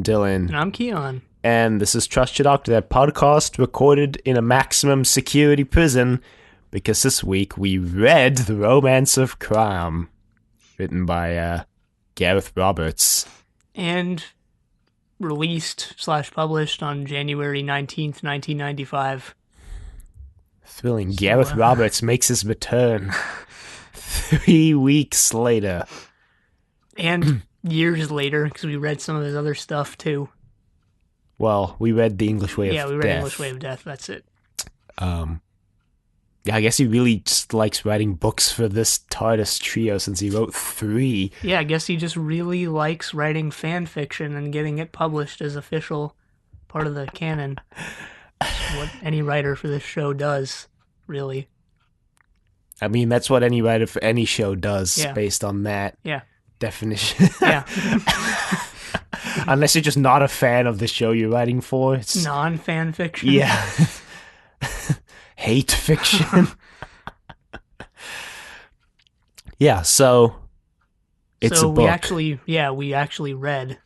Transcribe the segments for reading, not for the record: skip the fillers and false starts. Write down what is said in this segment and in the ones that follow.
Dylan. And I'm Keon. And this is Trust Your Doctor, that podcast recorded in a maximum security prison, because this week we read The Romance of Crime, written by Gareth Roberts. And released/published on January 19th, 1995. Thrilling. Gareth Roberts makes his return 3 weeks later. And years later, because we read some of his other stuff, too. Well, we read The English Way of Death. Yeah, we read English Way of Death, that's it. Yeah, I guess he really just likes writing books for this TARDIS trio since he wrote 3. Yeah, I guess he just really likes writing fan fiction and getting it published as official part of the canon. What any writer for this show does, really. I mean, that's what any writer for any show does, based on that definition. Yeah. Unless you're just not a fan of the show you're writing for. It's non-fan fiction. Yeah. Hate fiction. Yeah, so it's a book. We actually read.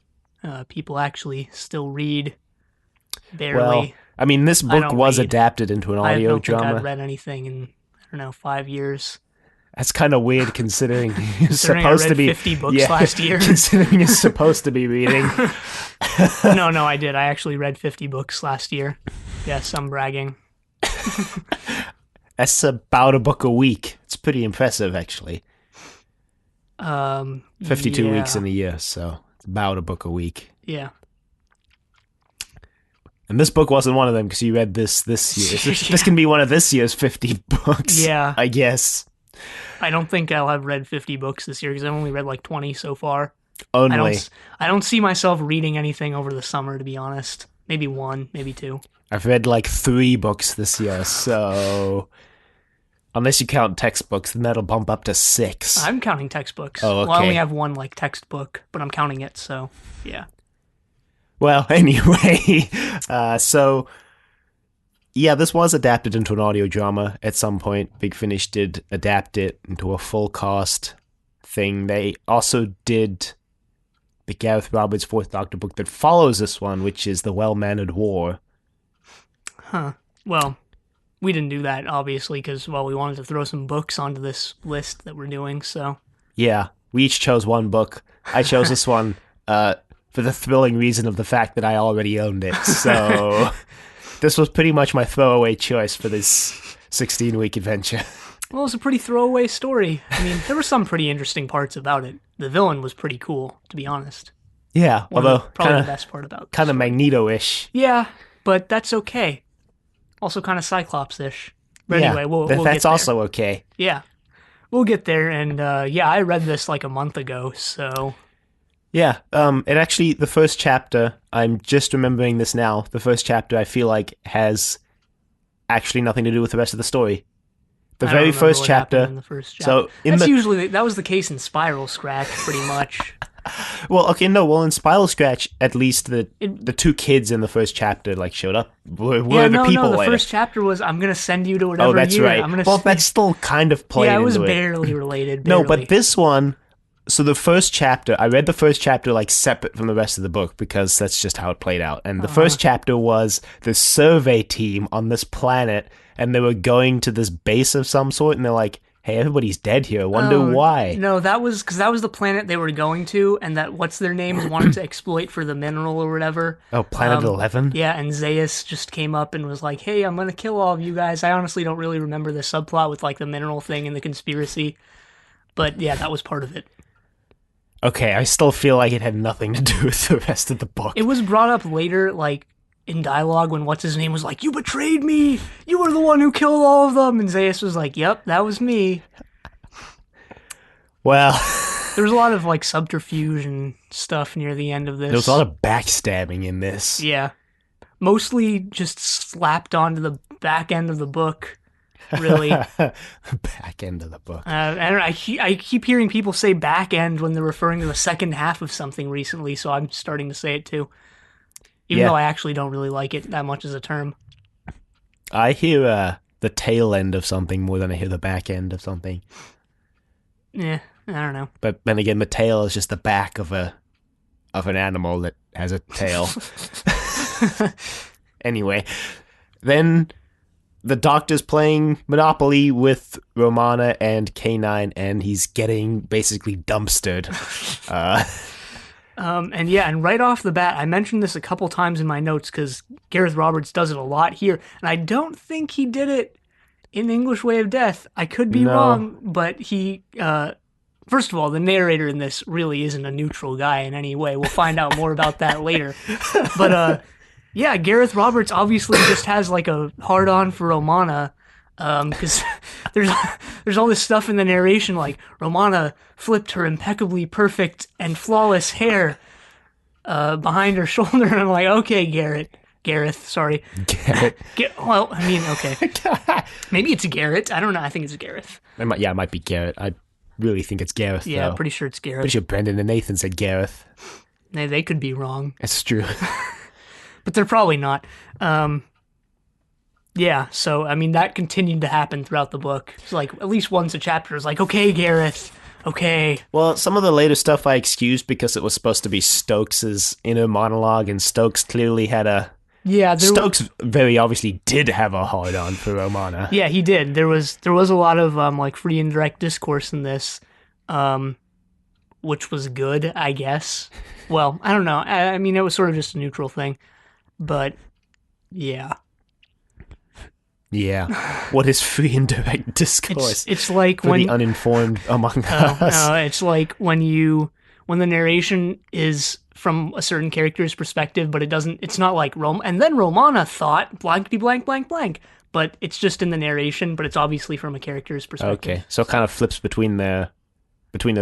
People actually still read. Barely. Well, I mean, this book was adapted into an audio drama. I don't think I've read anything in, 5 years. That's kind of weird considering you're supposed to be 50 books last year. Considering you're supposed to be reading. No, I did. I actually read 50 books last year. Yes, I'm bragging. That's about a book a week. It's pretty impressive, actually. 52 weeks in a year, so it's about a book a week. Yeah. And this book wasn't one of them because you read this year. This can be one of this year's 50 books. Yeah. I guess. I don't think I'll have read 50 books this year because I've only read like 20 so far. Only. I don't see myself reading anything over the summer, to be honest. Maybe 1, maybe 2. I've read like 3 books this year, so unless you count textbooks, then that'll bump up to 6. I'm counting textbooks. Oh, okay. Well, I only have 1 like textbook, but I'm counting it, so yeah. Well, anyway, so yeah, this was adapted into an audio drama at some point. Big Finish did adapt it into a full cast thing. They also did the Gareth Roberts 4th Doctor book that follows this one, which is The Well-Mannered War. Huh. Well, we didn't do that, obviously, because, we wanted to throw some books onto this list that we're doing, so. Yeah, we each chose one book. I chose this one for the thrilling reason of the fact that I already owned it, so this was pretty much my throwaway choice for this 16-week adventure. Well, it was a pretty throwaway story. I mean, there were some pretty interesting parts about it. The villain was pretty cool, to be honest. Yeah, although probably the best part about it. Kind of Magneto-ish. Yeah, but that's okay. Also kind of Cyclops-ish. But anyway, we'll get there. That's also okay. Yeah. We'll get there, and I read this like a month ago, so. Yeah, it actually, the first chapter, I'm just remembering this now, the first chapter I feel like has actually nothing to do with the rest of the story. The very first chapter. In the first chapter. So that was the case in Spiral Scratch, pretty much. Well, okay, no. Well, in Spiral Scratch, at least the 2 kids in the first chapter showed up. Were the people? The first chapter was I'm gonna send you to whatever. Oh, that's year. right. That's still kind of played. Yeah, it was into barely related. No, but this one. So the first chapter, I read the first chapter separate from the rest of the book because that's just how it played out. And the first chapter was the survey team on this planet, and they were going to this base of some sort, and they're like, hey, everybody's dead here. I wonder why. No, that was the planet they were going to, and that what's-their-names wanted to exploit for the mineral or whatever. Oh, Planet 11? Yeah, and Zaius just came up and was like, hey, I'm going to kill all of you guys. I honestly don't really remember the subplot with the mineral thing and the conspiracy. But yeah, that was part of it. Okay, I still feel like it had nothing to do with the rest of the book. It was brought up later, in dialogue when what's-his-name was like, you betrayed me! You were the one who killed all of them! And Zaius was like, yep, that was me. Well. There was a lot of, subterfuge and stuff near the end of this. There was a lot of backstabbing in this. Yeah. Mostly just slapped onto the back end of the book. Really. Back end of the book. I keep hearing people say back end when they're referring to the second half of something recently, so I'm starting to say it too. Even though I actually don't really like it that much as a term. I hear the tail end of something more than I hear the back end of something. Yeah, I don't know. But then again, the tail is just the back of a of an animal that has a tail. Anyway, then the Doctor's playing Monopoly with Romana and K9, and he's getting basically dumpstered. And right off the bat, I mentioned this a couple times in my notes because Gareth Roberts does it a lot here, and I don't think he did it in English Way of Death. I could be wrong, but he, first of all, the narrator in this really isn't a neutral guy in any way. We'll find out more about that later. But, yeah, Gareth Roberts obviously just has like a hard-on for Romana, because there's all this stuff in the narration like Romana flipped her impeccably perfect and flawless hair behind her shoulder, and I'm like, okay, Gareth, sorry. Garrett. Well, I mean, okay. Maybe it's Garrett. I don't know. I think it's Gareth. It might be Garrett. I really think it's Gareth, Yeah, though. pretty sure it's Gareth. Pretty sure Brendan and Nathan said Gareth. They could be wrong. That's true. But they're probably not. Yeah, so, I mean, that continued to happen throughout the book. It's like, at least once a chapter is like, okay, Gareth, okay. Well, some of the later stuff I excused because it was supposed to be Stokes' inner monologue, and Stokes clearly had a... Yeah, Stokes very obviously did have a hard-on for Romana. Yeah, he did. There was a lot of, like, free and direct discourse in this, which was good, I guess. Well, I don't know. I mean, it was sort of just a neutral thing. But, yeah. Yeah. What is free and direct discourse? It's like for when the uninformed among us. it's like when the narration is from a certain character's perspective, but it's not like and then Romana thought blankety blank blank blank, but it's just in the narration, but it's obviously from a character's perspective. Okay, so it kind of flips between their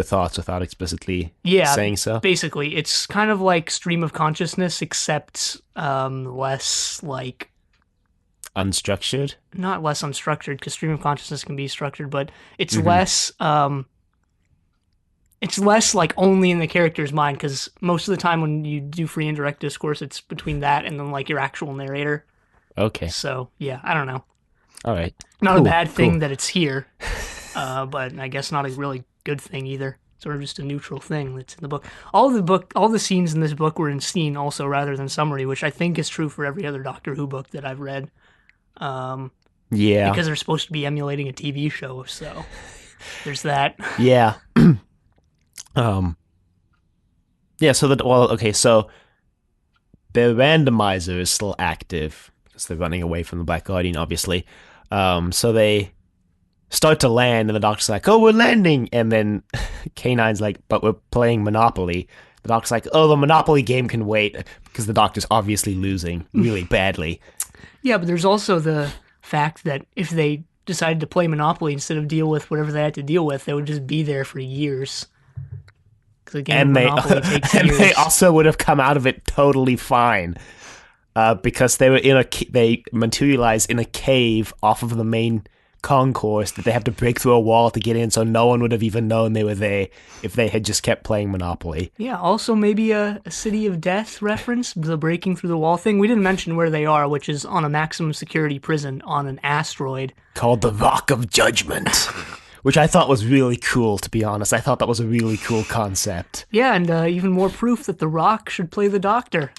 thoughts without explicitly saying so. Basically, it's kind of like stream of consciousness, except less like unstructured. Not less unstructured, because stream of consciousness can be structured, but it's less. It's less like only in the character's mind, because most of the time when you do free and direct discourse, it's between that and then like your actual narrator. Okay. So yeah, I don't know. All right. Not a bad thing that it's here, but I guess not a really good thing either. Sort of just a neutral thing that's in the book. All the scenes in this book were in scene also rather than summary, which I think is true for every other Doctor Who book that I've read. Yeah. Because they're supposed to be emulating a TV show, so there's that. Yeah. Yeah, so so their randomizer is still active because they're running away from the Black Guardian, obviously. So they start to land, and the Doctor's like, "Oh, we're landing," and then K9's like, "But we're playing Monopoly." The Doctor's like, "Oh, the Monopoly game can wait," because the Doctor's obviously losing really badly. Yeah, but there's also the fact that if they decided to play Monopoly instead of deal with whatever they had to deal with, they would just be there for years. The game of Monopoly takes years. They also would have come out of it totally fine, because they were they materialized in a cave off of the main concourse that they have to break through a wall to get in, so no one would have even known they were there if they had just kept playing Monopoly. Yeah, also maybe a City of Death reference, the breaking through the wall thing. We didn't mention where they are, which is on a maximum security prison on an asteroid called the Rock of Judgment. Which I thought was really cool, to be honest. I thought that was a really cool concept. Yeah, and even more proof that The Rock should play the Doctor.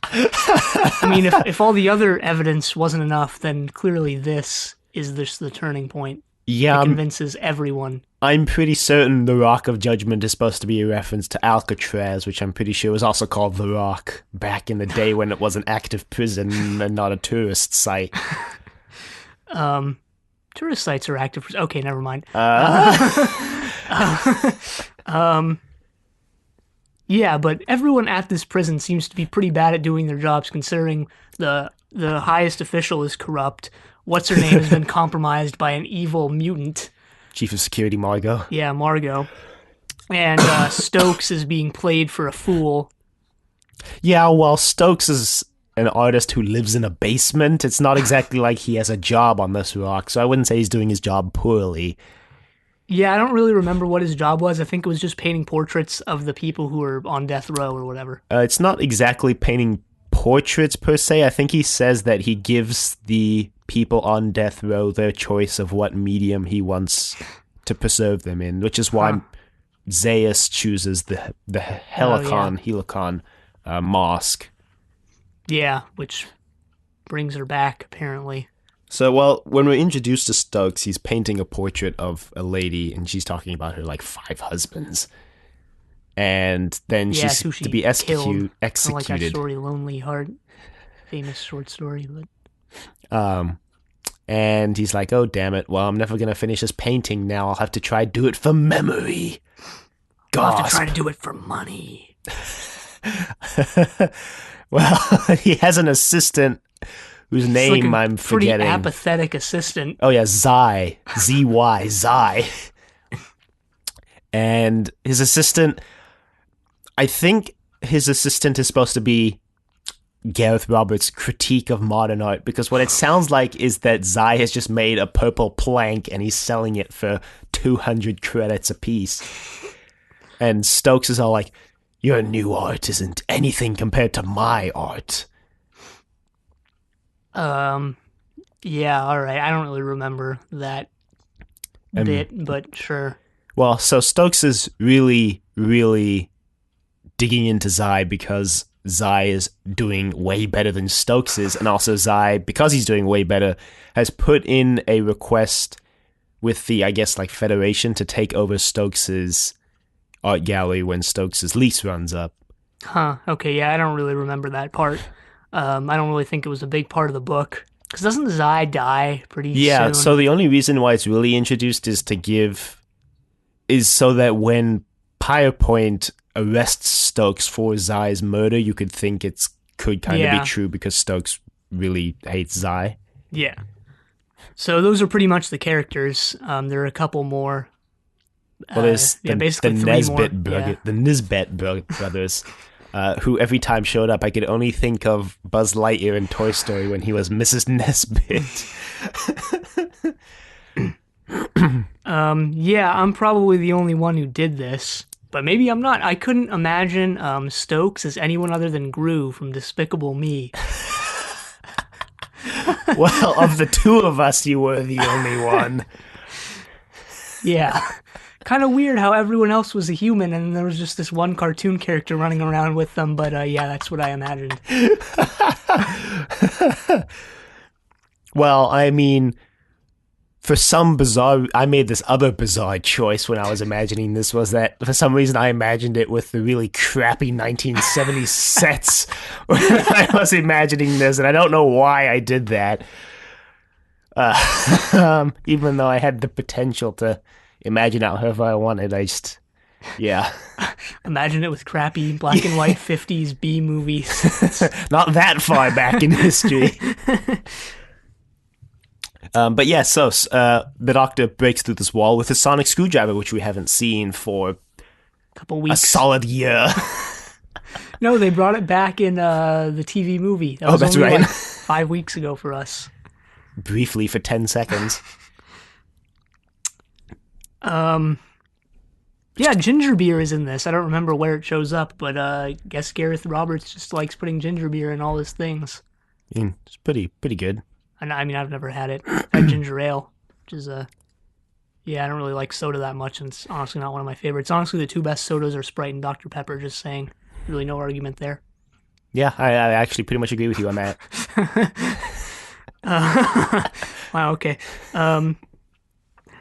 I mean, if all the other evidence wasn't enough, then clearly this is the turning point. Yeah, it convinces everyone. I'm pretty certain The Rock of Judgment is supposed to be a reference to Alcatraz, which I'm pretty sure was also called The Rock back in the day when it was an active prison and not a tourist site. Tourist sites are active. Okay, never mind. Yeah, but everyone at this prison seems to be pretty bad at doing their jobs, considering the highest official is corrupt. What's her name has been compromised by an evil mutant. Chief of Security Margot. Yeah, Margot. And Stokes is being played for a fool. Yeah, well, Stokes is an artist who lives in a basement. It's not exactly like he has a job on this rock, so I wouldn't say he's doing his job poorly. Yeah, I don't really remember what his job was. I think it was just painting portraits of the people who were on death row or whatever. It's not exactly painting portraits per se. I think he says that he gives the people on death row their choice of what medium he wants to preserve them in, which is why Zaius chooses the Oh yeah, Helicon mask. yeah, which brings her back apparently. So, well, when we're introduced to Stokes, he's painting a portrait of a lady, and she's talking about her like 5 husbands, and then Yeah, it's she's who to she be killed. Kind of like that executed. story, Lonely Heart, famous short story. But Um, and he's like, "Oh, damn it! Well, I'm never gonna finish this painting now. I'll have to try do it for memory." I'll have to try Gasp. to do it for money. Well, he has an assistant whose It's like name a I'm pretty forgetting. apathetic assistant. Oh yeah, Zai. And his assistant, I think his assistant is supposed to be Gareth Roberts' critique of modern art, because what it sounds like is that Zai has just made a purple plank and he's selling it for 200 credits apiece. And Stokes is all like, "Your new art isn't anything compared to my art." Um, yeah, all right. I don't really remember that And bit, but sure. well, so Stokes is really, really digging into Zai because Zai is doing way better than Stokes is, and also Zai, because he's doing way better, has put in a request with the, I guess, like Federation to take over Stokes's art gallery when Stokes's lease runs up. Huh. Okay. Yeah, I don't really remember that part. I don't really think it was a big part of the book. Because doesn't Zai die pretty Yeah, so soon? the only reason why it's really introduced is so that when Pyrepoint arrests Stokes for Zai's murder, you could think could kind of be Yeah. true because Stokes really hates Zai. Yeah. So those are pretty much the characters. There are a couple more. Well, there's Yeah, the basically three more. Yeah. Nisbet brothers, who every time showed up, I could only think of Buzz Lightyear in Toy Story when he was Mrs. Nesbit. Yeah, I'm probably the only one who did this, but maybe I'm not. I couldn't imagine Stokes as anyone other than Gru from Despicable Me. Well, of the two of us, you were the only one. Yeah. Kind of weird how everyone else was a human and there was just this one cartoon character running around with them, but yeah, that's what I imagined. Well, I mean, for some bizarre, I made this other bizarre choice when I was imagining this, was that for some reason I imagined it with the really crappy 1970s sets when I was imagining this, and I don't know why I did that. Even though I had the potential to imagine it however I wanted, yeah. Imagine it with crappy black and white 50s B movies. Not that far back in history. But yeah, so the Doctor breaks through this wall with his sonic screwdriver, which we haven't seen for Couple a weeks. solid year. No, they brought it back in the TV movie. That Oh, was that's only right. like 5 weeks ago for us. Briefly for 10 seconds. Yeah, ginger beer is in this. I don't remember where it shows up, but I guess Gareth Roberts just likes putting ginger beer in all his things. It's pretty good. And I mean, I've never had it. I've had ginger ale, which is yeah, I don't really like soda that much, and it's honestly not one of my favorites. Honestly, the two best sodas are Sprite and Dr. Pepper, just saying. Really no argument there. Yeah, I actually pretty much agree with you on that. Wow, okay.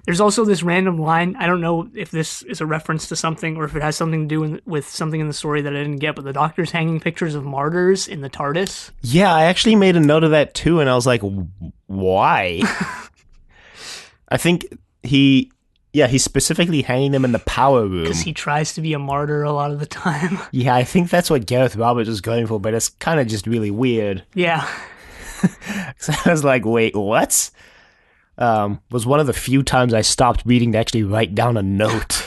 There's also this random line. I don't know if this is a reference to something or if it has something to do with something in the story that I didn't get, but the Doctor's hanging pictures of martyrs in the TARDIS. Yeah, I actually made a note of that too, and I was like, why? I think he's specifically hanging them in the power room. Because he tries to be a martyr a lot of the time. Yeah, I think that's what Gareth Roberts was going for, but it's kind of just really weird. Yeah. So I was like, wait, what? Was one of the few times I stopped reading to actually write down a note.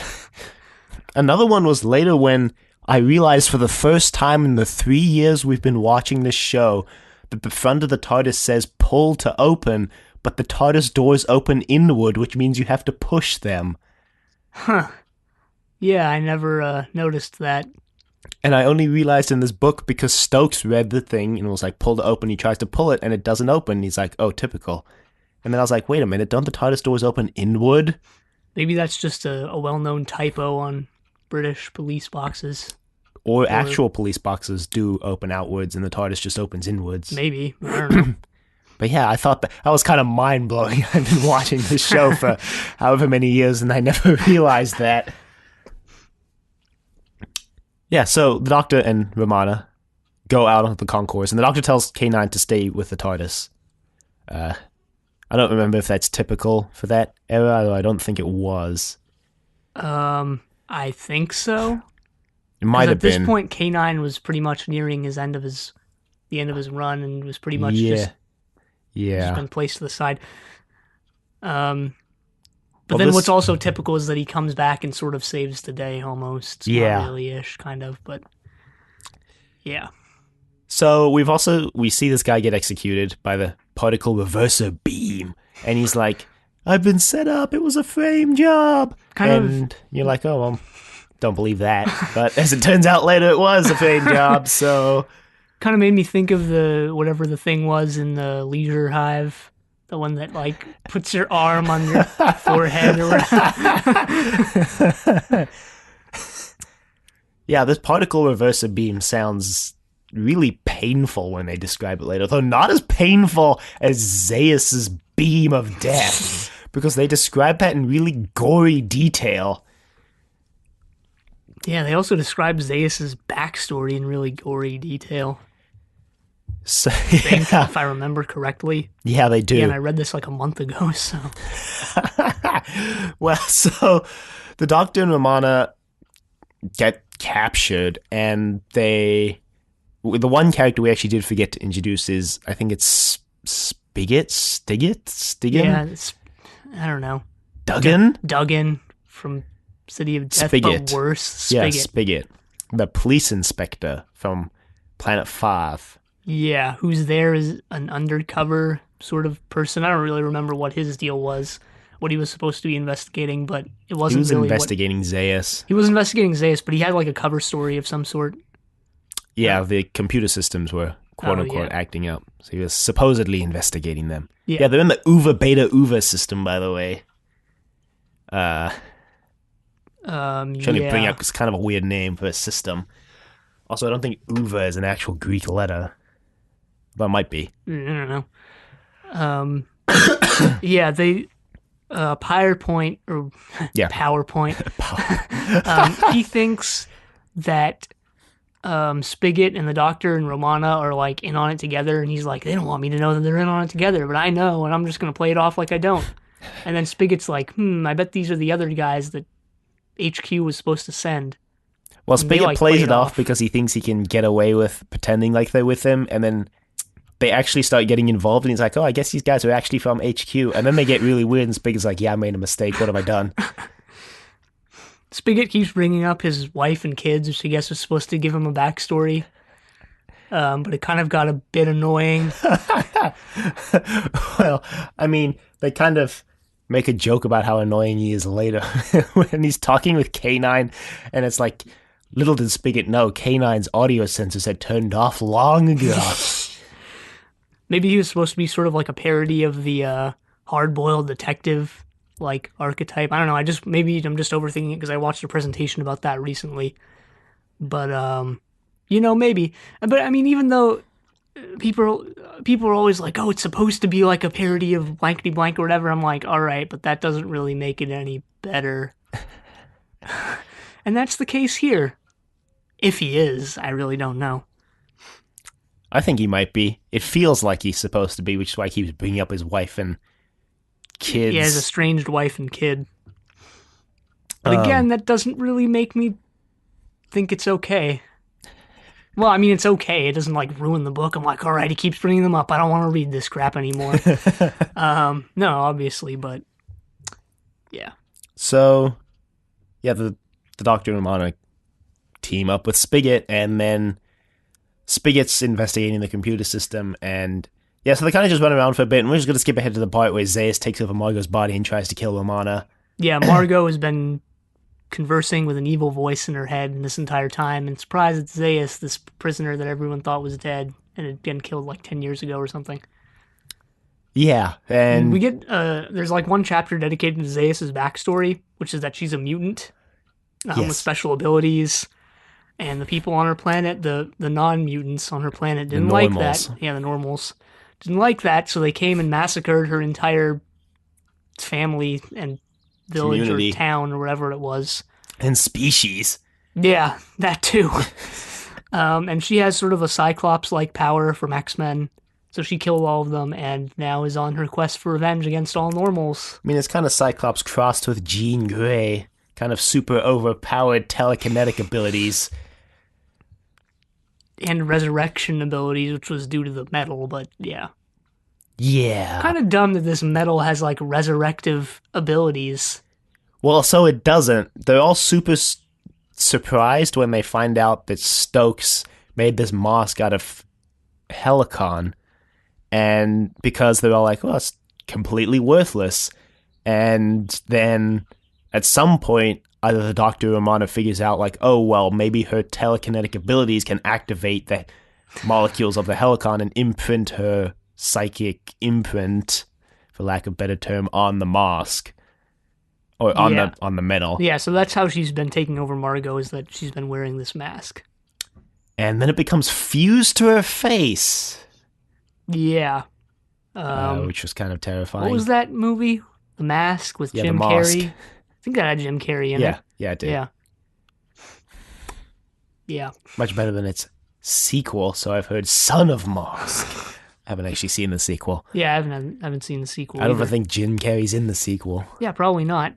Another one was later when I realized for the first time in the 3 years we've been watching this show that the front of the TARDIS says pull to open, but the TARDIS doors open inward, which means you have to push them. Huh. Yeah, I never noticed that. And I only realized in this book because Stokes read the thing and was like, pull to open. He tries to pull it and it doesn't open. He's like, oh, typical. And then I was like, wait a minute, don't the TARDIS doors open inward? Maybe that's just a well-known typo on British police boxes. Or actual police boxes do open outwards and the TARDIS just opens inwards. Maybe. I don't know. But yeah, I thought that was kind of mind-blowing. I've been watching this show for however many years and I never realized that. Yeah, so the Doctor and Romana go out onto the concourse and the Doctor tells K9 to stay with the TARDIS. I don't remember if that's typical for that era, although I don't think it was. I think so. It might have been. At this point, K9 was pretty much nearing the end of his run and was pretty much just been placed to the side. But then what's also typical is that he comes back and sort of saves the day almost. Not really-ish, kind of, but yeah. So we see this guy get executed by the particle reverser beam, and he's like, I've been set up, it was a frame job. You're like, oh, well, don't believe that. But as it turns out later, it was a frame job, so... Kind of made me think of whatever the thing was in the Leisure Hive. The one that, like, puts your arm on your forehead or whatever. Yeah, this particle reverser beam sounds really painful when they describe it later, though not as painful as Zeus's beam of death, because they describe that in really gory detail. Yeah, they also describe Zeus's backstory in really gory detail. So, if I remember correctly. Yeah, they do. Yeah, and I read this like a month ago, so... Well, so the Doctor and Romana get captured, and the one character we actually did forget to introduce is, I think it's Stiggin? Yeah, I don't know. Duggan from City of Death, Spigot. But worse. Spigot. Yeah, Spigot. The police inspector from Planet 5. Yeah, who's there as an undercover sort of person. I don't really remember what his deal was, what he was supposed to be investigating, but it wasn't really... He was investigating Zeus. He was investigating Zeus, but he had like a cover story of some sort. Yeah, the computer systems were quote-unquote acting up. So he was supposedly investigating them. Yeah, they're in the Uva Beta Uva system, by the way. Trying to bring up, it's kind of a weird name for a system. Also, I don't think Uva is an actual Greek letter. But it might be. I don't know. Yeah, they... PowerPoint, he thinks that Spigot and the Doctor and Romana are like in on it together, and he's like, they don't want me to know that they're in on it together, but I know, and I'm just going to play it off like I don't. And then Spigot's like, I bet these are the other guys that HQ was supposed to send. Well, Spigot plays it off because he thinks he can get away with pretending like they're with him, and then they actually start getting involved, and he's like, oh, I guess these guys are actually from HQ. And then they get really weird, and Spigot's like, yeah, I made a mistake. What have I done? Spigot keeps bringing up his wife and kids, which I guess was supposed to give him a backstory. But it kind of got a bit annoying. Well, I mean, they kind of make a joke about how annoying he is later when he's talking with K9, and it's like, little did Spigot know, K9's audio sensors had turned off long ago. Maybe he was supposed to be sort of like a parody of the hard-boiled detective like archetype. I don't know. Maybe I'm just overthinking it because I watched a presentation about that recently. But maybe. But I mean, even though people are always like, oh, it's supposed to be like a parody of blankety blank or whatever, I'm like, all right, but that doesn't really make it any better. And that's the case here. If he is, I really don't know. I think he might be. It feels like he's supposed to be, which is why he keeps bringing up his wife and kids. Yeah, his estranged wife and kid. But again, that doesn't really make me think it's okay. Well, I mean, it's okay. It doesn't, like, ruin the book. I'm like, all right, he keeps bringing them up. I don't want to read this crap anymore. No, obviously, but yeah. So, yeah, the Doctor and Romana team up with Spigot, and then Spigot's investigating the computer system, and yeah, so they kind of just run around for a bit, and we're just going to skip ahead to the part where Zeus takes over Margot's body and tries to kill Romana. Yeah, Margot has been conversing with an evil voice in her head this entire time, and surprise, it's Zeus, this prisoner that everyone thought was dead and had been killed like 10 years ago or something. Yeah, and we get, there's like one chapter dedicated to Zeus's backstory, which is that she's a mutant. with Yes. special abilities. And the people on her planet, the non-mutants on her planet, The didn't like that. normals. Yeah, the normals didn't like that, so they came and massacred her entire family and village or Community. town or whatever it was. And species. Yeah, that too. And she has sort of a Cyclops-like power from X-Men, so she killed all of them and now is on her quest for revenge against all normals. I mean, it's kind of Cyclops crossed with Jean Grey. Kind of super overpowered telekinetic abilities. And resurrection abilities, which was due to the metal, but yeah. Yeah. Kind of dumb that this metal has like resurrective abilities. Well, so it doesn't. They're all super surprised when they find out that Stokes made this mask out of Helicon. And because they're all like, well, it's completely worthless. And then at some point, either the Doctor or Romana figures out, like, oh, well, maybe her telekinetic abilities can activate the molecules of the Helicon and imprint her psychic imprint, for lack of a better term, on the mask. Or on the metal. Yeah, so that's how she's been taking over Margot, is that she's been wearing this mask. And then it becomes fused to her face. Yeah. Which was kind of terrifying. What was that movie? The Mask with Jim Carrey? I think that had Jim Carrey in it. Yeah, it did. Yeah. Yeah. Much better than its sequel, so I've heard Son of Mask. I haven't actually seen the sequel. Yeah, I haven't seen the sequel I don't either. even think Jim Carrey's in the sequel. Yeah, probably not.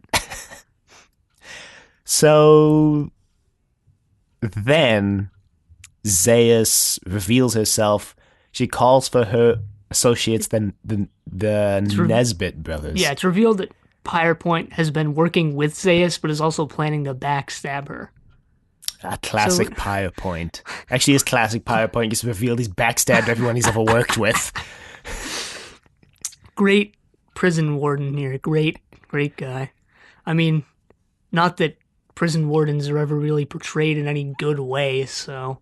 So then Zaius reveals herself. She calls for her associates, the Nesbit brothers. Yeah, it's revealed that Pyrepoint has been working with Zaius, but is also planning to backstab her. A classic Pyrepoint. Actually, his classic Pyrepoint gets revealed he's backstabbed everyone he's ever worked with. Great prison warden here. Great guy. I mean, not that prison wardens are ever really portrayed in any good way, so...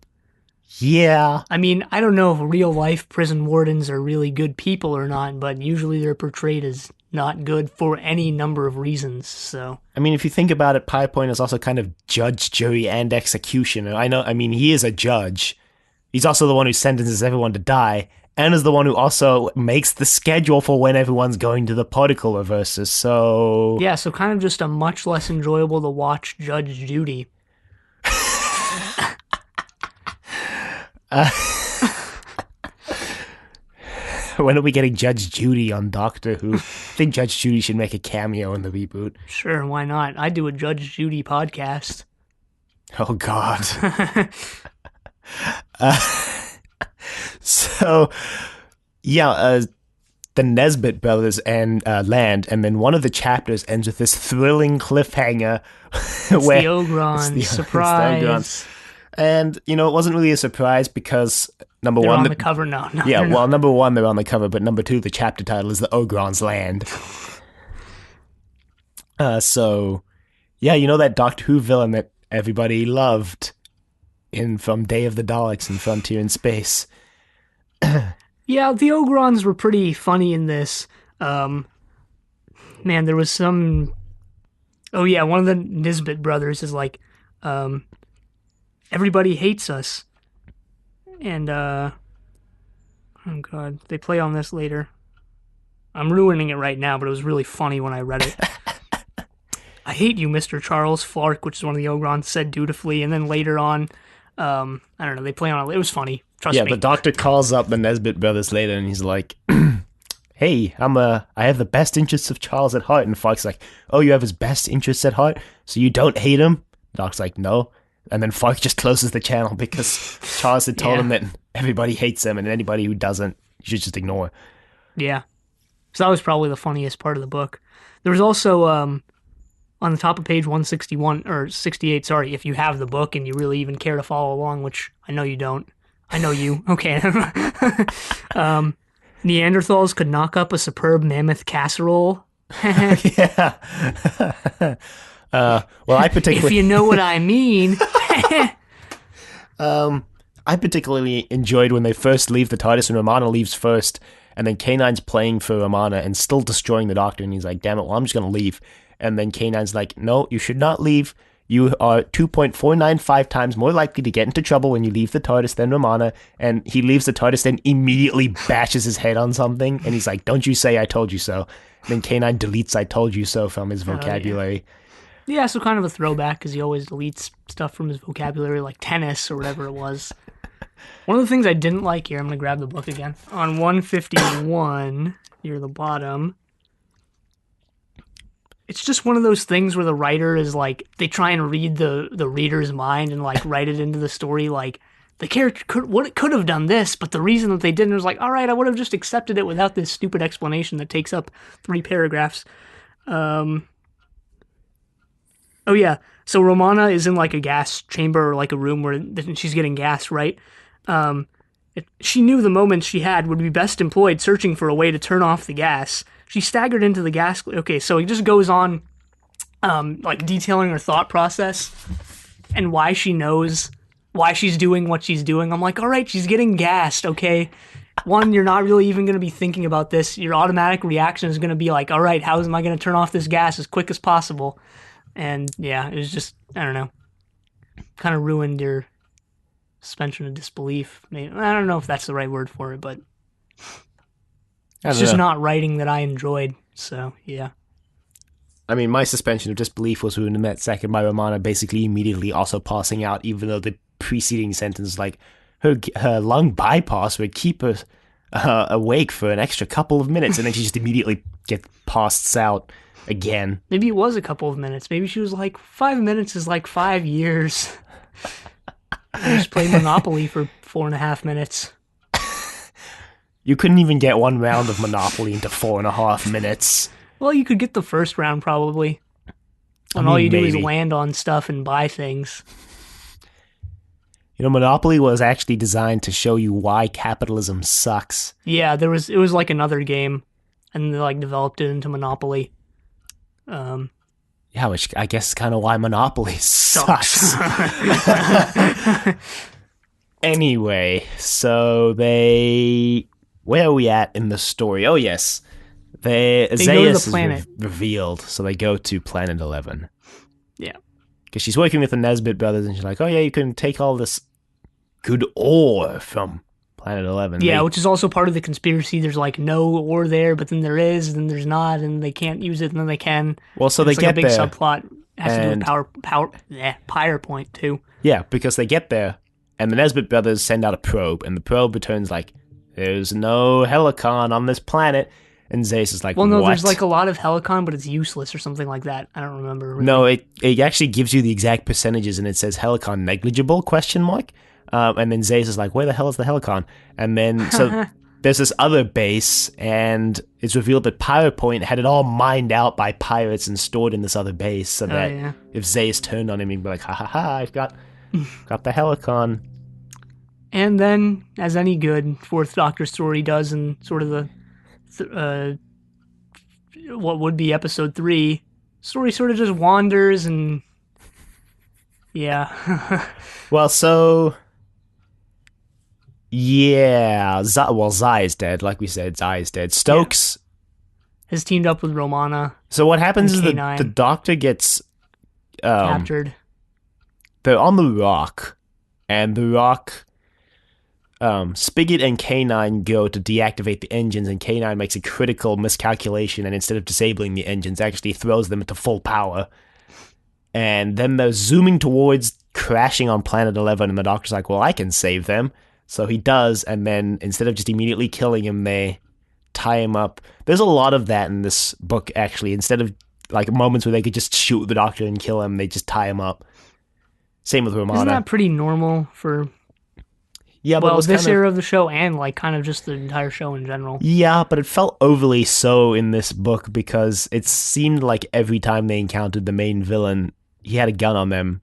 Yeah. I mean, I don't know if real-life prison wardens are really good people or not, but usually they're portrayed as not good for any number of reasons, so... I mean, if you think about it, Pyrepoint is also kind of judge, jury, and executioner. He is a judge. He's also the one who sentences everyone to die, and is the one who also makes the schedule for when everyone's going to the particle reversers, so... Yeah, so kind of just a much less enjoyable to watch Judge Judy. When are we getting Judge Judy on Doctor Who? I think Judge Judy should make a cameo in the reboot. Sure, why not? I do a Judge Judy podcast. Oh, God. So, yeah, the Nesbit brothers and land, and then one of the chapters ends with this thrilling cliffhanger. It's the Ogrons. Surprise. And, it wasn't really a surprise because, number They're one... on the cover now. No, yeah, well, number one, they're on the cover, but number two, the chapter title is The Ogrons Land. So, yeah, that Doctor Who villain that everybody loved from Day of the Daleks and Frontier in Space. Yeah, the Ogrons were pretty funny in this. Man, there was some... Oh yeah, one of the Nisbet brothers is like, everybody hates us. And, oh god, they play on this later. I'm ruining it right now, but it was really funny when I read it. I hate you, Mr. Charles Flark, which is one of the Ogrons said dutifully, and then later on, I don't know, they play on it. It was funny. Trust me. Yeah, the Doctor calls up the Nesbit brothers later, and he's like, hey, I have the best interests of Charles at heart. And Flark's like, oh, you have his best interests at heart? So you don't hate him? The Doc's like, no. And then Flark just closes the channel because Charles had told him that everybody hates him, and anybody who doesn't, you should just ignore. Yeah. So that was probably the funniest part of the book. There was also, on the top of page 161, or 68, sorry, if you have the book and you really even care to follow along, which I know you don't. I know you. Okay. Neanderthals could knock up a superb mammoth casserole. Yeah. Well, I particularly... If you know what I mean. I particularly enjoyed when they first leave the TARDIS and Romana leaves first, and then K9's playing for Romana and still destroying the Doctor, and he's like, damn it, well, I'm just going to leave. And then K9's like, no, you should not leave. You are 2.495 times more likely to get into trouble when you leave the TARDIS than Romana. And he leaves the TARDIS, then immediately bashes his head on something. And he's like, don't you say I told you so. And then K9 deletes I told you so from his vocabulary. Yeah, so kind of a throwback because he always deletes stuff from his vocabulary, like tennis or whatever it was. One of the things I didn't like here, I'm going to grab the book again. On 151, near the bottom, it's just one of those things where the writer is like, they try and read the reader's mind and like write it into the story. Like, the character could have done this, but the reason that they didn't was like, all right, I would have just accepted it without this stupid explanation that takes up 3 paragraphs. Oh yeah, so Romana is in like a gas chamber or like a room where she's getting gas, right? She knew the moments she had would be best employed searching for a way to turn off the gas. She staggered into the gas. Okay, so he just goes on, like detailing her thought process and why she knows why she's doing what she's doing. I'm like, all right, she's getting gassed. Okay, one, you're not really even going to be thinking about this. Your automatic reaction is going to be like, all right, how am I going to turn off this gas as quick as possible? And yeah, it was just, I don't know, kind of ruined your suspension of disbelief. Maybe, I don't know if that's the right word for it, but it's just not writing that I enjoyed. So yeah. I mean, my suspension of disbelief was ruined in that second by Romana basically immediately also passing out, even though the preceding sentence, like, her lung bypass would keep her awake for an extra couple of minutes, and then she just immediately gets passed out again. Maybe it was a couple of minutes. Maybe she was like, 5 minutes is like 5 years. I just played Monopoly for 4.5 minutes. You couldn't even get one round of Monopoly into 4.5 minutes. Well, you could get the first round probably. And all you do is land on stuff and buy things. You know, Monopoly was actually designed to show you why capitalism sucks. Yeah, it was like another game, and they like developed it into Monopoly. Yeah, which I guess is kind of why Monopoly sucks. Anyway, so where are we at in the story? Oh yes, they go to the planet. Is revealed, so they go to Planet 11. Yeah. Because she's working with the Nesbitt brothers, and she's like, oh yeah, you can take all this good ore from Planet 11. Yeah, which is also part of the conspiracy. There's like no ore there, but then there is, then there's not, and they can't use it, and then they can. Well, so they get there. It's like a big subplot. It has to do with Pyre Point too. Yeah, because they get there, and the Nesbitt brothers send out a probe, and the probe returns like, there's no helicon on this planet. And Zeiss is like, well, no, what? There's like a lot of helicon, but it's useless or something like that. I don't remember. Really. No, it actually gives you the exact percentages, and it says helicon negligible, ? And then Zeiss is like, where the hell is the helicon? And then, so there's this other base, and it's revealed that Pyre Point had it all mined out by pirates and stored in this other base, so that if Zeiss turned on him, he'd be like, ha ha ha, I've got the helicon. And then, as any good Fourth Doctor story does in sort of the what would be episode 3, story sort of just wanders and yeah. Well, so yeah, Zai is dead. Like we said, Zai is dead. Stokes has teamed up with Romana. So what happens is the Doctor gets captured. They're on the rock, and the rock. Spigot and K9 go to deactivate the engines, and K9 makes a critical miscalculation, and instead of disabling the engines, actually throws them into full power. And then they're zooming towards crashing on Planet 11, and the Doctor's like, well, I can save them. So he does, and then instead of just immediately killing him, they tie him up. There's a lot of that in this book, actually. Instead of like moments where they could just shoot the Doctor and kill him, they just tie him up. Same with Romana. Isn't that pretty normal for... Yeah, but this era of the show and like kind of just the entire show in general. Yeah, but it felt overly so in this book because it seemed like every time they encountered the main villain, he had a gun on them.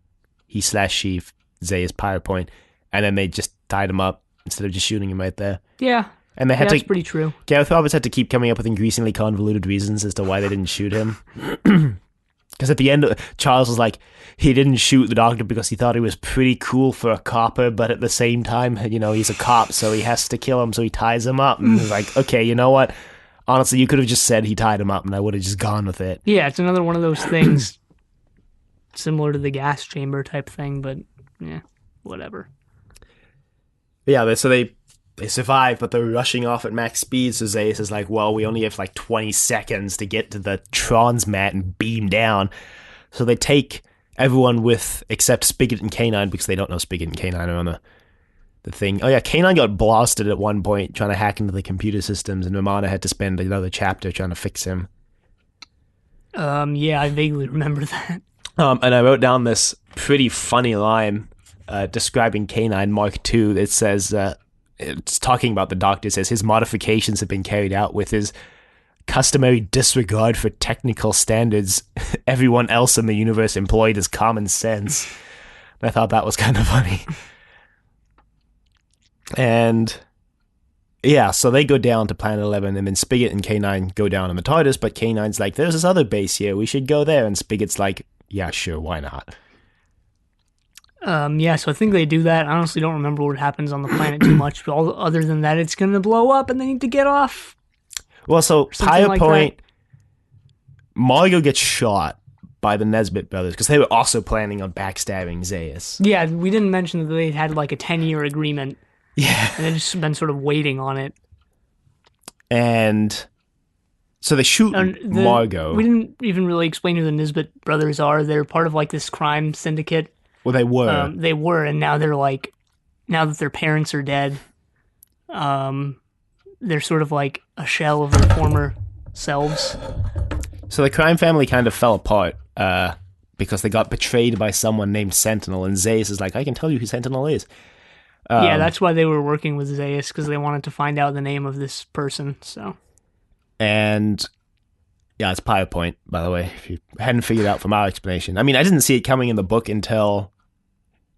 He slashed Sheaf, Zeiss Pyre Point, and then they just tied him up instead of just shooting him right there. Yeah, and they had that's pretty true. Gareth Roberts had to keep coming up with increasingly convoluted reasons as to why they didn't shoot him. Because at the end, Charles was like, he didn't shoot the Doctor because he thought he was pretty cool for a copper, but at the same time, you know, he's a cop, so he has to kill him, so he ties him up. And he's like, okay, you know what? Honestly, you could have just said he tied him up, and I would have just gone with it. Yeah, it's another one of those things similar to the gas chamber type thing, but yeah, whatever. Yeah, they survive, but they're rushing off at max speed. So Zaius is like, well, we only have like 20 seconds to get to the transmat and beam down. So they take everyone with, except Spigot and K9, because they don't know Spigot and K9 are on the thing. Oh yeah, K9 got blasted at one point trying to hack into the computer systems, and Romana had to spend another chapter trying to fix him. Yeah, I vaguely remember that. And I wrote down this pretty funny line describing K9 Mark II. It says, it's talking about the Doctor. It says his modifications have been carried out with his customary disregard for technical standards everyone else in the universe employed as common sense. And I thought that was kind of funny. And yeah, so they go down to Planet 11, and then Spigot and K9 go down in the TARDIS, but K9's like, there's this other base here, we should go there. And Spigot's like, yeah, sure, why not? Yeah, so I think they do that. I honestly don't remember what happens on the planet too much, but other than that, it's going to blow up and they need to get off. Well, so Pyre like Point, Margot gets shot by the Nesbit brothers because they were also planning on backstabbing Zaius. Yeah, we didn't mention that they had like a 10-year agreement. Yeah. And they've just been sort of waiting on it. And so they shoot Margot. We didn't even really explain who the Nesbit brothers are. They're part of like this crime syndicate. Well, they were. They were, and now they're like, now that their parents are dead, they're sort of like a shell of their former selves. So the crime family kind of fell apart because they got betrayed by someone named Sentinel, and Zaius is like, I can tell you who Sentinel is. Yeah, that's why they were working with Zaius, because they wanted to find out the name of this person. So, and yeah, it's Pyre Point, by the way, if you hadn't figured out from our explanation. I mean, I didn't see it coming in the book until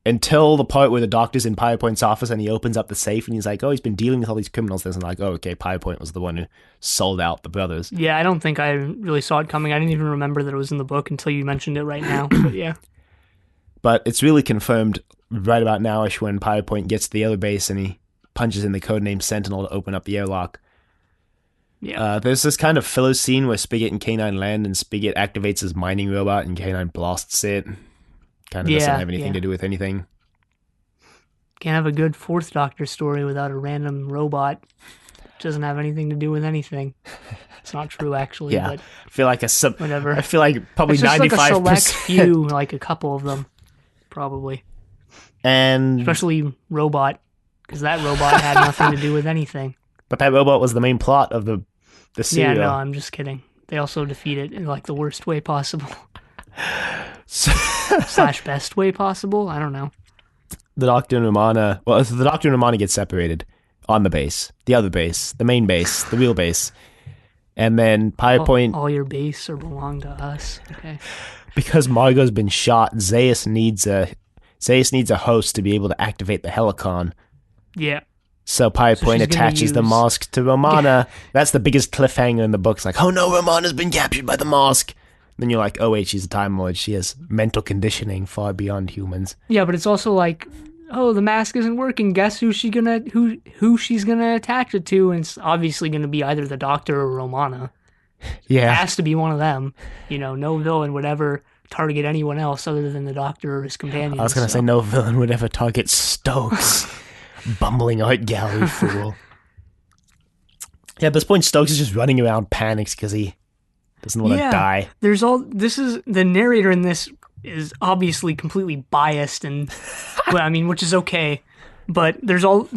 the part where the Doctor's in Pyre Point's office and he opens up the safe and he's like, oh, he's been dealing with all these criminals. And I'm like, oh, okay, Pyre Point was the one who sold out the brothers. Yeah, I don't think I really saw it coming. I didn't even remember that it was in the book until you mentioned it right now. But yeah. But it's really confirmed right about nowish when Pyre Point gets to the other base and he punches in the codename Sentinel to open up the airlock. Yeah. There's this kind of filler scene where Spigot and K9 land, and Spigot activates his mining robot and K9 blasts it. Kind of doesn't have anything to do with anything. Can't have a good Fourth Doctor story without a random robot. Doesn't have anything to do with anything. It's not true, actually. Yeah, but I feel like whatever. I feel like probably it's just 95%. Like a select few, like a couple of them, probably. And especially Robot, because that robot had nothing to do with anything. But that robot was the main plot of the serial. Yeah, no, I'm just kidding. They also defeat it in like the worst way possible. / best way possible. I don't know. The Doctor and Romana. Well, the Doctor and Romana get separated on the base, the other base, the main base, the real base, and then Pyre Point. All your base or belong to us. Okay. Because Margot's been shot, Zaius needs a host to be able to activate the helicon. Yeah. So Pyre Point attaches the mask to Romana. Yeah. That's the biggest cliffhanger in the book. It's like, oh no, Romana's been captured by the mask. Then you're like, oh wait, she's a Time Lord. She has mental conditioning far beyond humans. Yeah, but it's also like, oh, the mask isn't working. Guess who she's gonna attach it to? And it's obviously gonna be either the Doctor or Romana. Yeah, it has to be one of them. You know, no villain would ever target anyone else other than the Doctor or his companions. I was gonna say no villain would ever target Stokes. Bumbling art gallery fool. Yeah, at this point, Stokes is just running around, panics because he doesn't want to die. The narrator in this is obviously completely biased, and well, I mean, which is okay. But there's all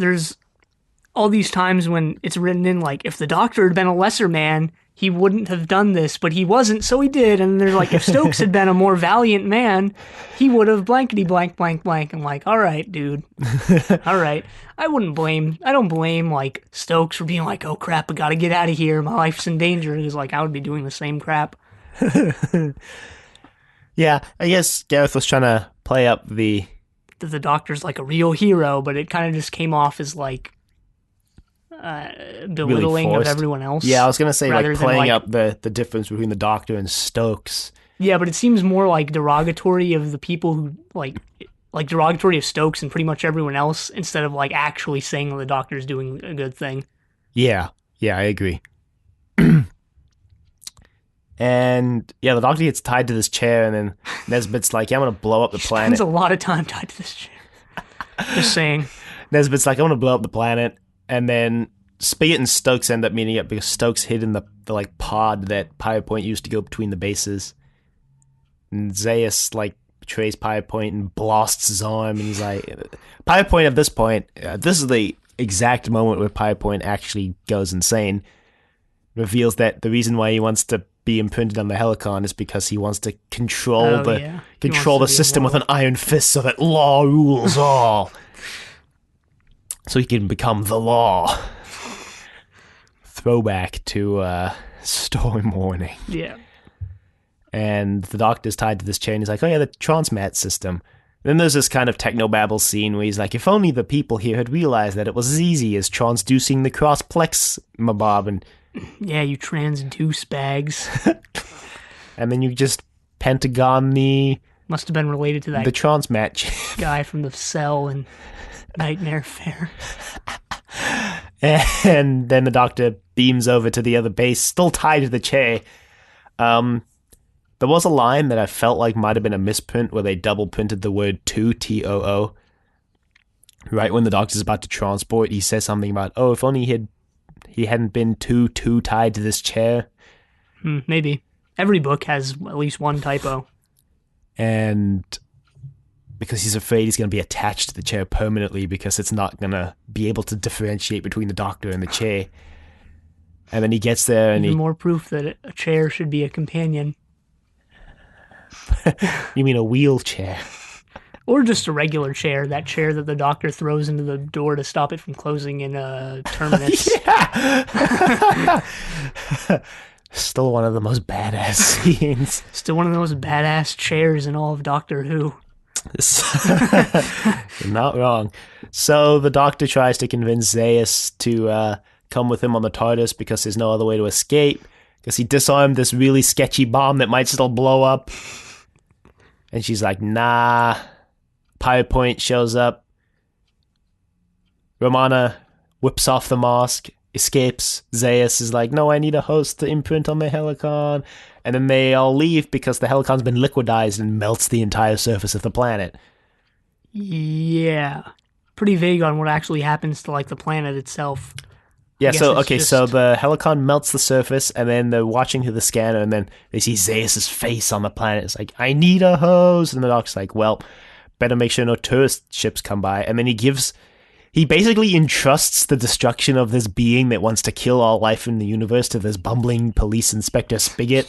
these times when it's written in like, if the Doctor had been a lesser man, he wouldn't have done this, but he wasn't, so he did. And they're like, if Stokes had been a more valiant man, he would have blankety blank blank blank. I'm like, all right, dude. All right. I don't blame like Stokes for being like, oh crap, I gotta get out of here. My life's in danger. Because like, I would be doing the same crap. Yeah, I guess Gareth was trying to play up the Doctor's like a real hero, but it kind of just came off as like, belittling really of everyone else. Yeah, I was gonna say like playing like, up the difference between the Doctor and Stokes. Yeah, but it seems more like derogatory of the people who like derogatory of Stokes and pretty much everyone else, instead of like actually saying the Doctor's doing a good thing. Yeah, I agree. And yeah, the Doctor gets tied to this chair, and then Nesbitt's like, yeah, I'm gonna blow up the Spends planet. a lot of time tied to this chair. Just saying. Nesbitt's like, I'm gonna blow up the planet, and then Spigot and Stokes end up meeting up because Stokes hid in the like pod that Pirate Point used to go between the bases. And Zaius like betrays Pirate Point and blasts his arm, and he's like, Pirate Point at this point, this is the exact moment where Pirate Point actually goes insane. Reveals that the reason why he wants to be imprinted on the Helicon is because he wants to control the system with an iron fist so that law rules all. So he can become the law. Throwback to Storm Warning. Yeah. And the Doctor's tied to this chair, and he's like, oh yeah, the transmat system. And then there's this kind of technobabble scene where he's like, if only the people here had realized that it was as easy as transducing the crossplex mabob, and yeah, you transduce bags. and then you just pentagon must have been related to that the transmat guy from the Cell and Nightmare Fair. And then the Doctor beams over to the other base, still tied to the chair. There was a line that I felt like might have been a misprint where they double printed the word "to" T-O-O. Right when the Doctor's about to transport, he says something about, oh, if only he hadn't been too tied to this chair. Maybe. Every book has at least one typo. And because he's afraid he's going to be attached to the chair permanently because it's not going to be able to differentiate between the Doctor and the chair. And then he gets there and Even more proof that a chair should be a companion. You mean a wheelchair? Or just a regular chair, that chair that the Doctor throws into the door to stop it from closing in Terminus. Yeah! Still one of the most badass scenes. Still one of the most badass chairs in all of Doctor Who. You're not wrong. So the Doctor tries to convince Zaius to come with him on the TARDIS because there's no other way to escape, because he disarmed this really sketchy bomb that might still blow up. And she's like, nah. Pirate Point shows up. Romana whips off the mask, escapes. Zaius is like, no, I need a host to imprint on the Helicon. And then they all leave because the Helicon's been liquidized and melts the entire surface of the planet. Yeah. Pretty vague on what actually happens to, like, the planet itself. Yeah, so the Helicon melts the surface, and then they're watching through the scanner, and then they see Zaius' face on the planet. It's like, I need a hose. And the Doc's like, well, better make sure no tourist ships come by. And then he basically entrusts the destruction of this being that wants to kill all life in the universe to this bumbling police inspector Spigot,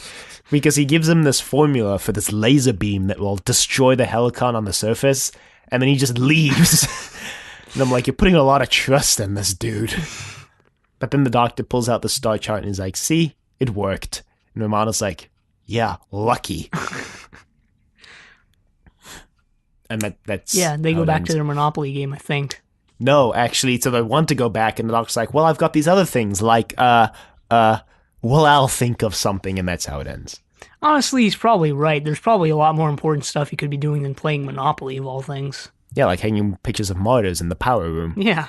because he gives him this formula for this laser beam that will destroy the Helicon on the surface, and then he just leaves. And I'm like, you're putting a lot of trust in this dude. But then the Doctor pulls out the star chart and is like, see, it worked. And Romana's like, yeah, lucky. And that's... Yeah, they go back to their Monopoly game, I think. No, actually, so they want to go back, and the Doctor's like, well, I've got these other things, like, well, I'll think of something, and that's how it ends. Honestly, he's probably right. There's probably a lot more important stuff he could be doing than playing Monopoly, of all things. Yeah, like hanging pictures of martyrs in the power room. Yeah.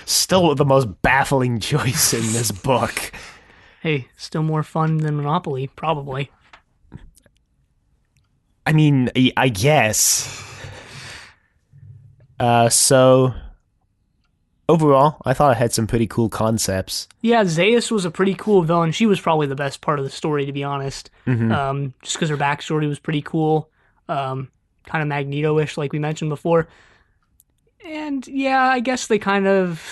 Still the most baffling choice in this book. Hey, still more fun than Monopoly, probably. I mean, I guess. So, overall, I thought it had some pretty cool concepts. Yeah, Zaius was a pretty cool villain. She was probably the best part of the story, to be honest. Mm-hmm. Just because her backstory was pretty cool. Kind of Magneto-ish, like we mentioned before. And yeah, I guess they kind of,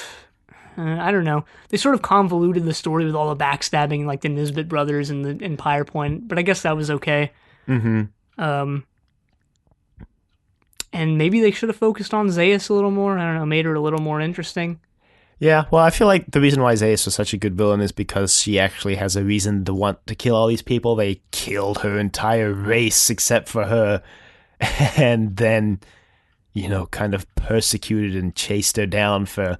I don't know, they sort of convoluted the story with all the backstabbing, like the Nisbet brothers and Pirate Point, but I guess that was okay. Mm-hmm. And maybe they should have focused on Zaius a little more. I don't know, made her a little more interesting. Yeah, well, I feel like the reason why Zaius was such a good villain is because she actually has a reason to want to kill all these people. They killed her entire race except for her, and then, you know, kind of persecuted and chased her down for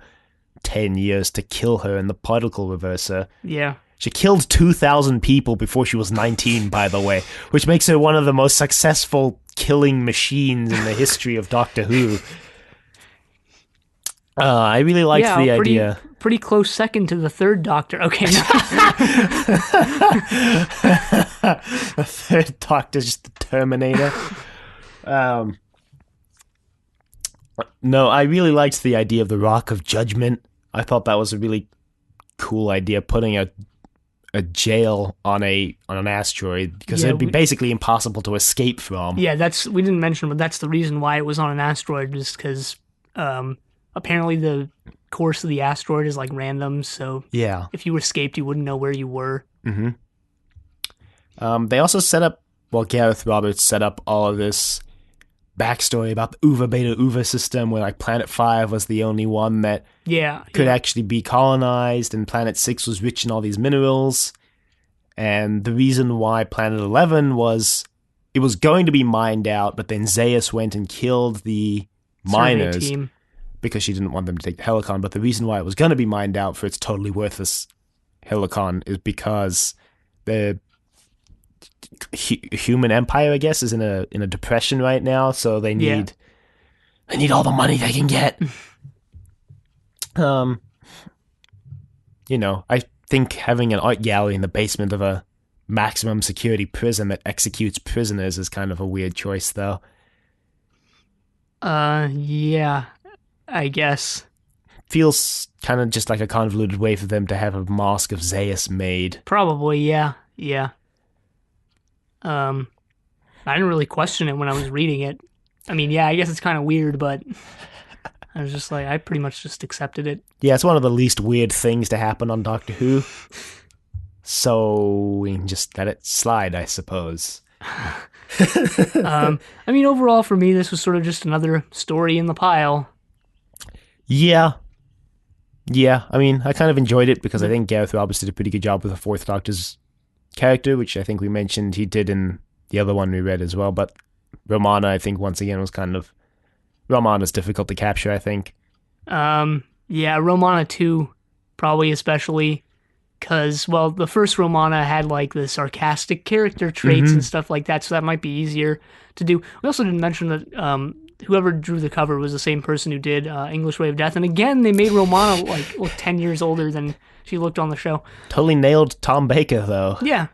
10 years to kill her in the particle reverser. Yeah. She killed 2,000 people before she was 19, by the way, which makes her one of the most successful killing machines in the history of Doctor Who. I really liked Yeah, the pretty idea. pretty close second to the third Doctor. Okay, no. The third Doctor's just the Terminator. Um, no, I really liked the idea of the Rock of Judgment. I thought that was a really cool idea, putting a jail on an asteroid because yeah, it'd be basically impossible to escape from. that's we didn't mention, but that's the reason why it was on an asteroid, just because apparently the course of the asteroid is like random. So Yeah. if you escaped, you wouldn't know where you were. Mm-hmm. They also set up, well, Gareth Roberts set up all of this backstory about the Uva Beta Uva system, where like Planet 5 was the only one that Yeah, could yeah. actually be colonized, and Planet 6 was rich in all these minerals. And the reason why Planet 11 was, it was going to be mined out, but then Zaius went and killed the Survey miners team. because she didn't want them to take the Helicon. But the reason why it was going to be mined out for its totally worthless Helicon is because the human empire, I guess, is in a depression right now, so Yeah. they need all the money they can get. Um, I think having an art gallery in the basement of a maximum security prison that executes prisoners is kind of a weird choice, though. Yeah, I guess. Feels kind of just like a convoluted way for them to have a mask of Zaius made. Probably, yeah, yeah. Um, I didn't really question it when I was reading it. I mean, yeah, I guess it's kind of weird, but I was just like, I pretty much just accepted it. Yeah, it's one of the least weird things to happen on Doctor Who. So we can just let it slide, I suppose. I mean, overall for me, this was sort of just another story in the pile. Yeah. Yeah, I mean, I kind of enjoyed it because I think Gareth Roberts did a pretty good job with the Fourth Doctor's character, which I think we mentioned he did in the other one we read as well. But Romana, I think, once again, was kind of... Romana's difficult to capture, I think. Yeah, Romana 2, probably especially, because, well, the first Romana had, like, the sarcastic character traits and stuff like that, so that might be easier to do. We also didn't mention that whoever drew the cover was the same person who did English Way of Death, and again, they made Romana, like, look 10 years older than she looked on the show. Totally nailed Tom Baker, though. Yeah,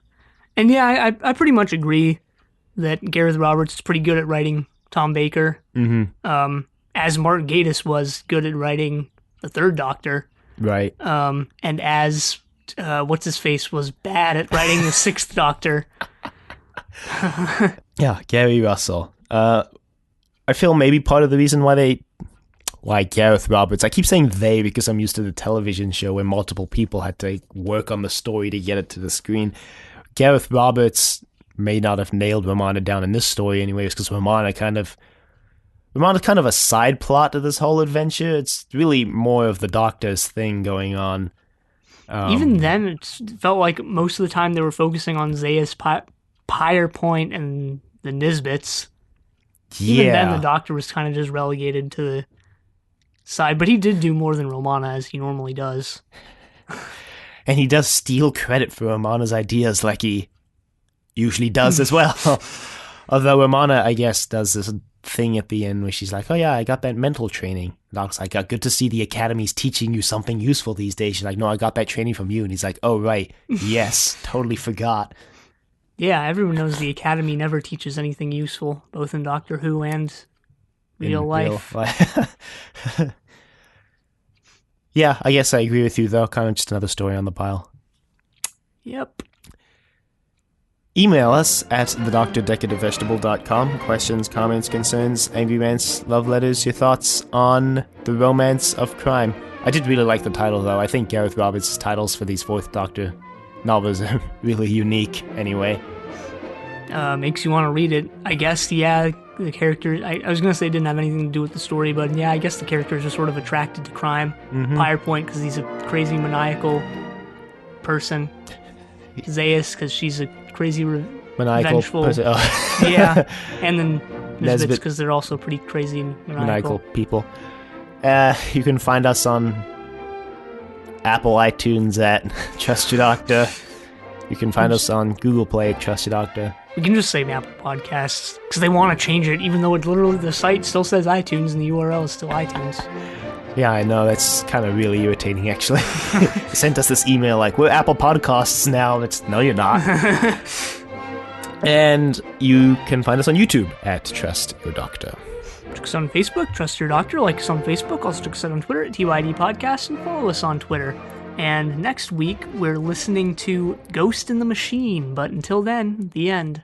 and yeah, I pretty much agree that Gareth Roberts is pretty good at writing Tom Baker. As Mark Gatiss was good at writing the Third Doctor. Right. And as what's his face was bad at writing the Sixth Doctor. Yeah, Gary Russell. I feel maybe part of the reason why Gareth Roberts, I keep saying they because I'm used to the television show where multiple people had to work on the story to get it to the screen. Gareth Roberts may not have nailed Romana down in this story anyways, because Romana's kind of a side plot to this whole adventure. It's really more of the Doctor's thing going on. Even then, it felt like most of the time they were focusing on Zaius, Pyre Point, and the Nisbets. Even then, the Doctor was kind of just relegated to the side, but he did do more than Romana, as he normally does. And he does steal credit for Romana's ideas like he usually does as well. Although Romana, I guess, does this thing at the end where she's like, oh yeah, I got that mental training. Doc's like, good to see the Academy's teaching you something useful these days. She's like, no, I got that training from you. And he's like, oh right, yes, totally forgot. Yeah, everyone knows the Academy never teaches anything useful, both in Doctor Who and real life. Yeah, I guess I agree with you, though. Kind of just another story on the pile. Yep. Email us at thedoctordecorativvegetable.com. Questions, comments, concerns, angry rants, love letters, your thoughts on the romance of crime. I did really like the title, though. I think Gareth Roberts' titles for these Fourth Doctor novels are really unique, anyway. Makes you want to read it. I guess, yeah, the character... I was going to say it didn't have anything to do with the story, but yeah, I guess the characters are sort of attracted to crime. Pyre Point, because he's a crazy, maniacal person. Zaius, because she's a crazy, Maniacal vengeful... person. Oh. Yeah, and then Nisbets, Nesbit. because they're also pretty crazy and Maniacal people. You can find us on Apple iTunes at Trust Your Doctor. You can find us on Google Play at Trust Your Doctor. We can just say Apple Podcasts, because they want to change it, even though it literally, the site still says iTunes and the URL is still iTunes. Yeah, I know. That's kind of really irritating, actually. They sent us this email like, we're Apple Podcasts now. It's, no, you're not. And you can find us on YouTube at Trust Your Doctor. Check us on Facebook, Trust Your Doctor. Like us on Facebook. Also check us out on Twitter at TYD Podcast, and follow us on Twitter. And next week, we're listening to Ghost in the Machine. But until then, the end.